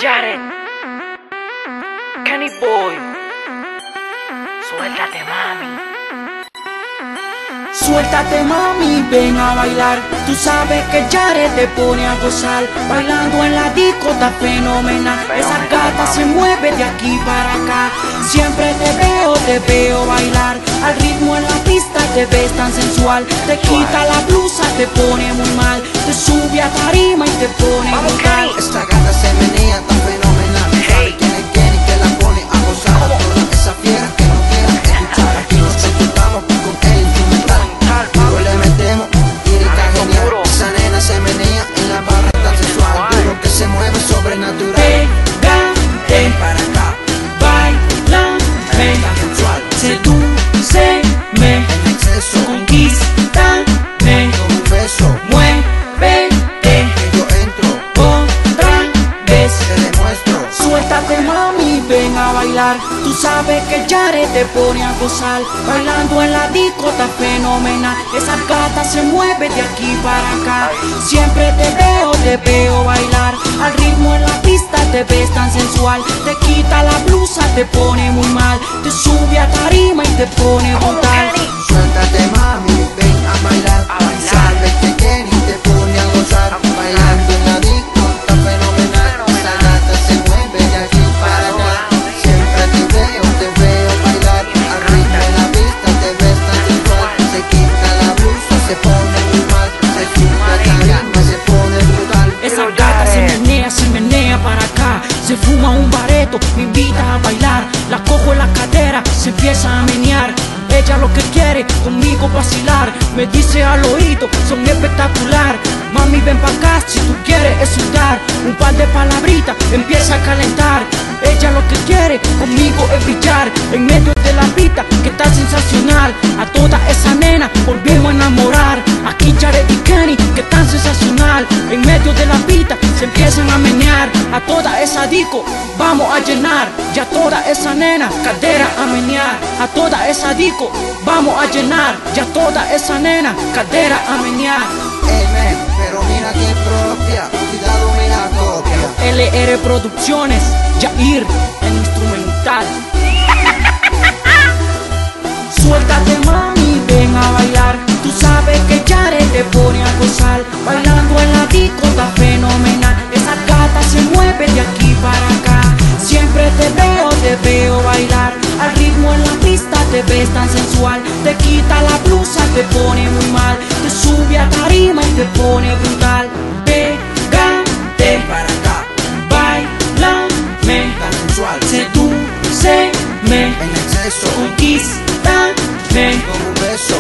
Jared, Kenny Boy, suéltate mami. Suéltate mami, ven a bailar. Tú sabes que Jared te pone a gozar. Bailando en la disco está fenomenal. Esa gata se mueve de aquí para acá. Siempre te veo bailar. Al ritmo en la pista te ves tan sensual. Te quita la blusa, te pone muy mal. Te sube a tarima y te pone brutal. Esta gata se menea tan fenomenal. ¿Sabe quién es Kenny que la pone a gozar? Toda esa fiera que no quiera escuchar. Aquí nos ejecutamos con el instrumental. Luego le metemos lírica genial. Esa nena se menea en la barra tan sensual. Duro que se mueve sobrenatural. Pégate Para acá, bailame, tan sensual. sedúceme, En exceso, conquístame, con un beso. muévete Que yo entro, otra vez. te demuestro. Suéltate mami, ven a bailar. Tú sabes que Jared te pone a gozar. Bailando en la disco está fenomenal. Esa gata se mueve de aquí para acá. Siempre te veo bailar. Al ritmo en la pista te ves tan sensual. Te quita la blusa, te pone muy mal. Te sube a tarima y te pone brutal. Suéltate mami, ven a bailar. Sabes que Kenny te pone a gozar. Bailando en la disco está fenomenal. Esa gata se mueve de aquí para allá. Siempre te veo bailar. Al ritmo en la pista te ves tan sensual. Se quita la blusa, se pone muy mal. Se sube a tarima, se pone brutal. Esa gata se menea para acá. Se fuma un bareto, me invita a bailar. La cojo en la cadera, se empieza a menear. Ella lo que quiere, conmigo vacilar. Me dice al oído, son espectacular. Mami ven pa' acá, si tú quieres exultar. Un par de palabritas, empieza a calentar. Ella lo que quiere, conmigo es brillar. En medio de la pista, que está sensacional. A toda esa nena, volvemos a enamorar. Aquí Jared y Kenny, que tan sensacional. En medio de la pista, se empiezan a menear. A toda esa disco, vamos a llenar. Ya toda esa nena, cadera a menear. A toda esa disco, vamos a llenar. Ya toda esa nena, cadera a menear. Amen, pero mira que propia. Cuidado me la copia. LR Producciones, Jair, el instrumental. Suéltate mami, ven a bailar. Tú sabes que Jared te pone a gozar. Bailando en la disco está fenomenal. Esa gata se mueve de aquí para acá. Siempre te veo bailar. Al ritmo en la pista te ves tan sensual. Te quita la blusa, te pone muy mal. Te sube a tarima y te pone brutal. Pégate Para acá, bailame, tan sensual. sedúceme, En exceso, conquístame, con un beso.